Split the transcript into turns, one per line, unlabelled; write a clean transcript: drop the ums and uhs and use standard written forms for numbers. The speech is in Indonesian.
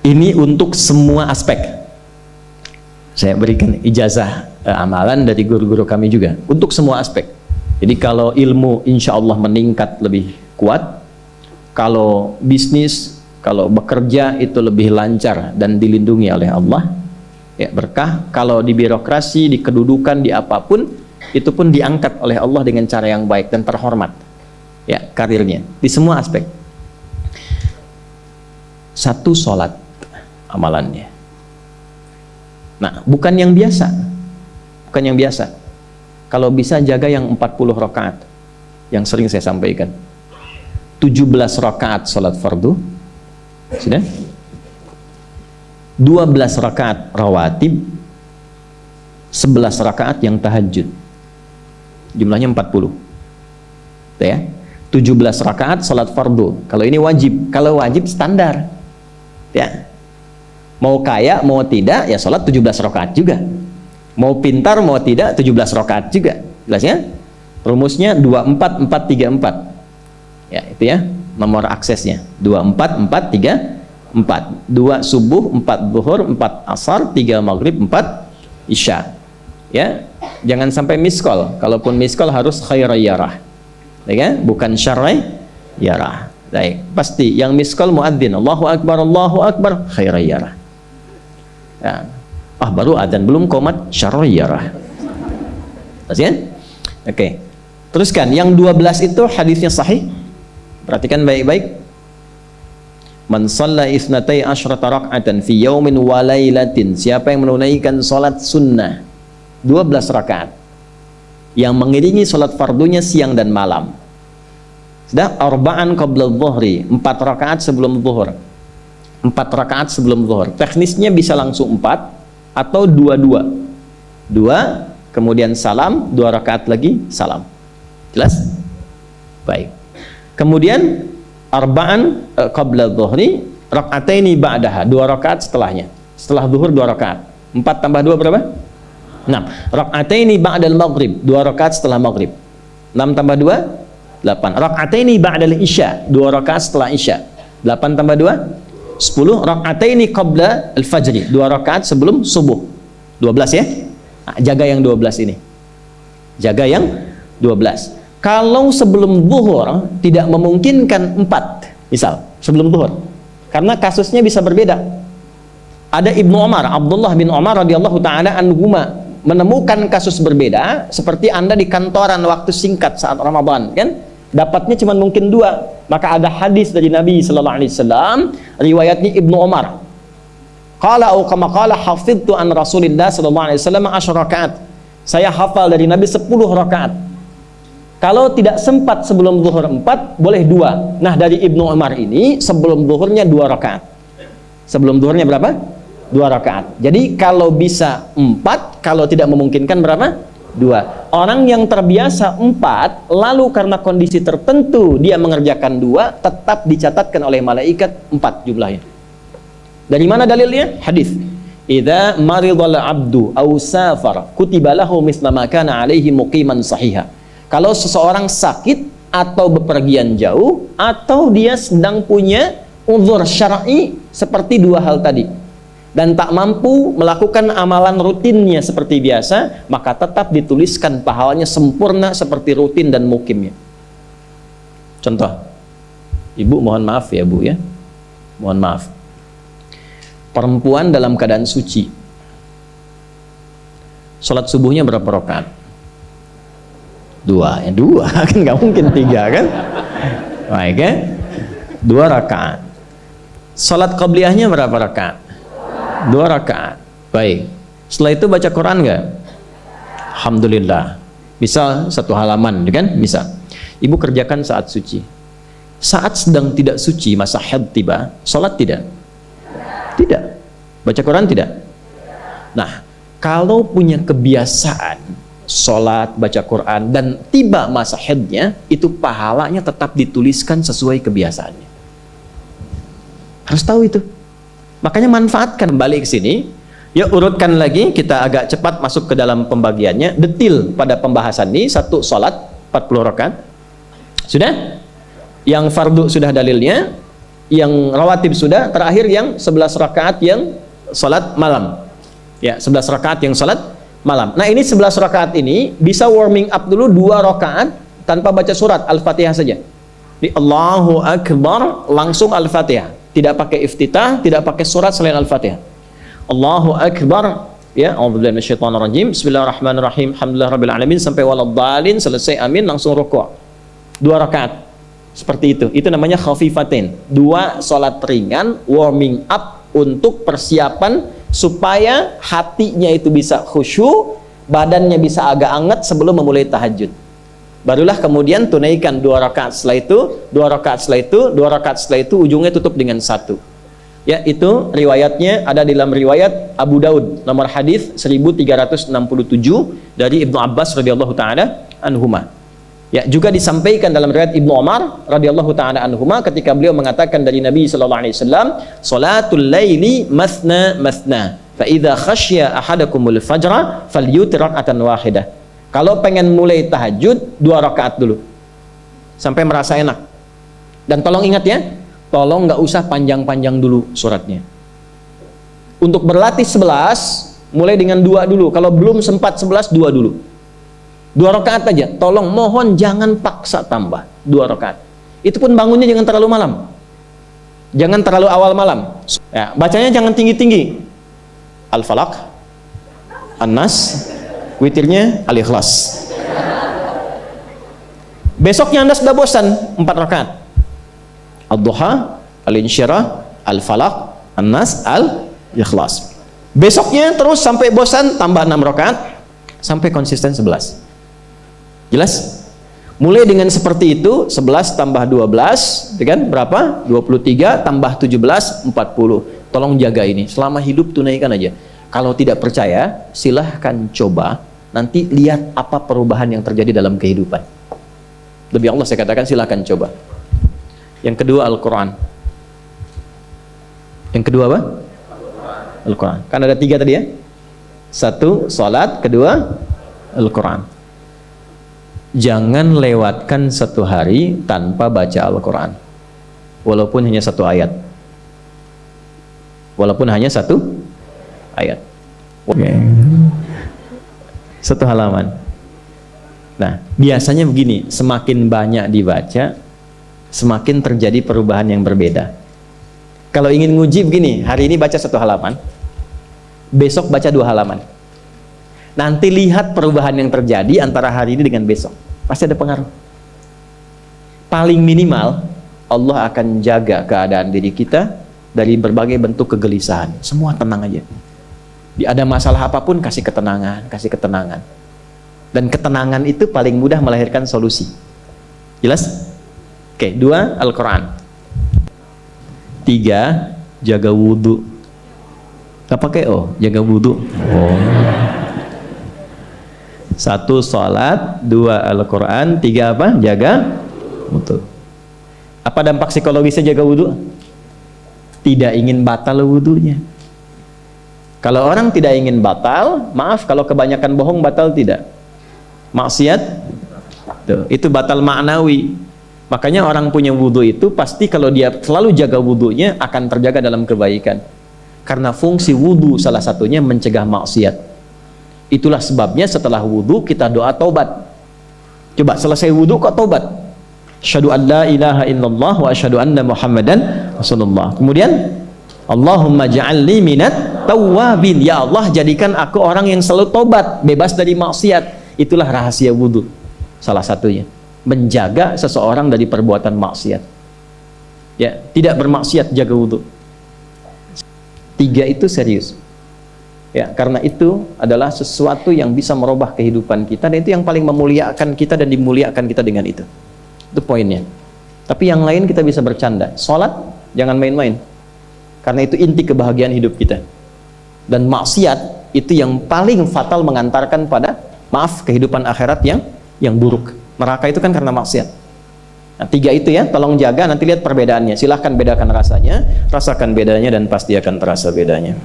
Ini untuk semua aspek. Saya berikan ijazah amalan dari guru-guru kami juga untuk semua aspek. Jadi kalau ilmu insya Allah meningkat lebih kuat, kalau bisnis, kalau bekerja itu lebih lancar dan dilindungi oleh Allah, ya berkah. Kalau di birokrasi, di kedudukan, di apapun, itu pun diangkat oleh Allah dengan cara yang baik dan terhormat, ya karirnya di semua aspek. Satu sholat amalannya. Nah, bukan yang biasa, bukan yang biasa. Kalau bisa jaga yang 40 rakaat yang sering saya sampaikan. 17 rakaat sholat fardu, sudah. 12 rakaat rawatib, 11 rakaat yang tahajud. Jumlahnya 40. Ya. 17 rakaat sholat fardu. Kalau ini wajib, kalau wajib standar. Ya. Mau kaya, mau tidak, ya sholat 17 rakaat juga. Mau pintar, mau tidak, 17 rakaat juga. Jelas ya? Rumusnya 24434. Ya, itu ya nomor aksesnya. 24434. 2 subuh, 4 zuhur, 4 asar, 3 maghrib, 4 isya. Ya, jangan sampai miss call. Kalaupun miss call harus khairayyarah. Ya, bukan syarrayyarah. Baik, pasti yang miss call muadzin, Allahu akbar, khairayyarah. Ya. Baru adzan belum qomat, syarrayyarah. Ya? Oke. Teruskan, yang 12 itu hadisnya sahih. Perhatikan baik-baik. Man shalla isnatai asyrata rak'atan fi yaumin wa lailatin. Siapa yang menunaikan salat sunnah 12 rakaat yang mengiringi salat fardunya siang dan malam. Sudah, arba'an qabla dhuhri, 4 rakaat sebelum zuhur. 4 rakaat sebelum zuhur. Teknisnya bisa langsung 4 atau 2-2. 2 kemudian salam, 2 rakaat lagi salam. Jelas? Baik. Kemudian arba'an qabla dhuhri, rak'ataini ba'daha, 2 rakaat setelahnya. Setelah zuhur 2 rakaat. 4 tambah 2 berapa? 6. Rak'ataini ba'dal maghrib, 2 rakaat setelah maghrib. 6 tambah 2 8. Rak'ataini ba'dal isya, 2 rakaat setelah isya. 8 tambah 2 10. Rak'ataini qabla al-fajri, 2 rakaat sebelum subuh. 12 ya. Nah, jaga yang 12 ini. Jaga yang 12. Kalau sebelum zuhur tidak memungkinkan 4, misal sebelum zuhur, karena kasusnya bisa berbeda. Ada Ibnu Umar, Abdullah bin Umar radhiyallahu taala anhuma, menemukan kasus berbeda. Seperti Anda di kantoran waktu singkat saat Ramadan, kan dapatnya cuma mungkin 2. Maka ada hadis dari Nabi sallallahu alaihi wasallam, riwayatnya Ibnu Umar, qala au kama qala hafidtu an Rasulillah sallallahu alaihi wasallam 10 rakaat. Saya hafal dari Nabi 10 rakaat. Kalau tidak sempat sebelum zuhur 4, boleh 2. Nah, dari Ibnu Umar ini sebelum zuhurnya 2 rakaat. Sebelum zuhurnya berapa? 2 rakaat. Jadi kalau bisa 4, kalau tidak memungkinkan berapa? 2. Orang yang terbiasa 4, lalu karena kondisi tertentu dia mengerjakan 2, tetap dicatatkan oleh malaikat 4 jumlahnya. Dari mana dalilnya? Hadis. Idza maridal abdu aw safara kutiba lahu misla ma kana alaihi muqiman sahiha. Kalau seseorang sakit atau bepergian jauh, atau dia sedang punya uzur syar'i seperti 2 hal tadi, dan tak mampu melakukan amalan rutinnya seperti biasa, maka tetap dituliskan pahalanya sempurna seperti rutin dan mukimnya. Contoh, ibu mohon maaf ya bu ya, mohon maaf, perempuan dalam keadaan suci, sholat subuhnya berapa rakaat? 2, ya 2 kan nggak mungkin 3 kan? Baik ya, 2 rakaat. Sholat qabliyahnya berapa rakaat? 2 rakaat. Baik. Setelah itu baca Quran nggak? Alhamdulillah. Bisa 1 halaman, kan? Bisa. Ibu kerjakan saat suci. Saat sedang tidak suci, masa haid tiba, sholat tidak? Tidak. Baca Quran tidak? Nah, kalau punya kebiasaan sholat, baca Quran, dan tiba masa haidnya, itu pahalanya tetap dituliskan sesuai kebiasaannya. Harus tahu itu. Makanya manfaatkan. Balik ke sini, ya urutkan lagi, kita agak cepat masuk ke dalam pembagiannya, detil pada pembahasan ini. 1 sholat 40 rakaat. Sudah? Yang fardu sudah dalilnya. yang rawatib sudah, terakhir yang 11 rakaat yang salat malam. Ya, 11 rakaat yang salat malam. Nah, ini 11 rakaat ini bisa warming up dulu 2 rakaat tanpa baca surat Al-Fatihah saja. Di Allahu Akbar langsung Al-Fatihah. Tidak pakai iftitah, tidak pakai surat selain Al-Fatihah. Allahu Akbar, ya, a'udzubillahi minasyaitonirrajim. Bismillahirrahmanirrahim. Alhamdulillahirabbil alamin sampai waladhdallin, selesai amin langsung rukuk. 2 rakaat. Seperti itu. Itu namanya khafifatain. 2 salat ringan warming up untuk persiapan supaya hatinya itu bisa khusyuk, badannya bisa agak anget sebelum memulai tahajud. Barulah kemudian tunaikan 2 rakaat setelah itu, 2 rakaat setelah itu, 2 rakaat setelah itu, ujungnya tutup dengan 1. Ya, itu riwayatnya ada dalam riwayat Abu Daud nomor hadis 1367 dari Ibnu Abbas radhiyallahu taala anhuma. Ya, juga disampaikan dalam riwayat Ibnu Umar radhiyallahu taala anhuma ketika beliau mengatakan dari Nabi sallallahu alaihi wasallam, "Shalatul laili mathna mathna, fa idza khasya ahadakumul fajra falyutir rak'atan wahidah." Kalau pengen mulai tahajud 2 rakaat dulu sampai merasa enak. Dan tolong ingat ya, tolong nggak usah panjang-panjang dulu suratnya. Untuk berlatih 11 mulai dengan 2 dulu. Kalau belum sempat 11, 2 dulu. 2 rakaat aja, tolong mohon jangan paksa tambah 2 rakaat. Itu pun bangunnya jangan terlalu malam, jangan terlalu awal malam. Ya, bacanya jangan tinggi-tinggi. Al-Falaq, An-Nas, witirnya Al-Ikhlas. Besoknya Anda sudah bosan 4 rakaat. Ad-Duha, Al-Insyirah, Al-Falaq, An-Nas, Al-Ikhlas. Besoknya terus sampai bosan tambah 6 rakaat sampai konsisten 11. Jelas? Mulai dengan seperti itu, 11 tambah 12, kan? Berapa? 23 tambah 17, 40. Tolong jaga ini, selama hidup tunaikan aja. Kalau tidak percaya, silahkan coba, nanti lihat apa perubahan yang terjadi dalam kehidupan. Demi Allah saya katakan silahkan coba. Yang kedua Al-Quran. Yang kedua apa? Al-Quran. Kan ada 3 tadi ya? 1, salat, kedua Al-Quran. Jangan lewatkan 1 hari tanpa baca Al-Quran, walaupun hanya 1 ayat, walaupun hanya 1 ayat. Okay. 1 halaman. Nah, biasanya begini, semakin banyak dibaca, semakin terjadi perubahan yang berbeda. Kalau ingin nguji begini, hari ini baca 1 halaman, besok baca 2 halaman. Nanti lihat perubahan yang terjadi antara hari ini dengan besok. Pasti ada pengaruh. Paling minimal, Allah akan jaga keadaan diri kita dari berbagai bentuk kegelisahan. Semua tenang aja. Ada masalah apapun, kasih ketenangan, kasih ketenangan. Dan ketenangan itu paling mudah melahirkan solusi. Jelas? Oke, 2, Al-Quran. 3, jaga wudhu. Gak pakai jaga wudhu. 1, salat, 2, Al-Quran, 3 apa? Jaga wudhu. Apa dampak psikologisnya jaga wudhu? Tidak ingin batal wudhunya. Kalau orang tidak ingin batal, maaf kalau kebanyakan bohong batal tidak? Maksiat? Tuh, itu batal maknawi. Makanya orang punya wudhu itu pasti kalau dia selalu jaga wudhunya akan terjaga dalam kebaikan. Karena fungsi wudhu salah satunya mencegah maksiat. Itulah sebabnya setelah wudhu kita doa taubat. Coba selesai wudhu kok taubat. Asyhadu an la ilaha illallah wa asyhadu anna Muhammadan Rasulullah. Kemudian Allahumma ja'alni minat tawwabin. Ya Allah, jadikan aku orang yang selalu taubat, bebas dari maksiat. Itulah rahasia wudhu. Salah satunya menjaga seseorang dari perbuatan maksiat. Ya, tidak bermaksiat, jaga wudhu. 3 itu serius. Ya, karena itu adalah sesuatu yang bisa merubah kehidupan kita, dan itu yang paling memuliakan kita dan dimuliakan kita dengan itu. Itu poinnya. Tapi yang lain kita bisa bercanda. Sholat jangan main-main, karena itu inti kebahagiaan hidup kita. Dan maksiat itu yang paling fatal mengantarkan pada, maaf, kehidupan akhirat yang buruk. Neraka itu kan karena maksiat. Nah, 3 itu ya, tolong jaga, nanti lihat perbedaannya. Silahkan bedakan rasanya, rasakan bedanya, dan pasti akan terasa bedanya.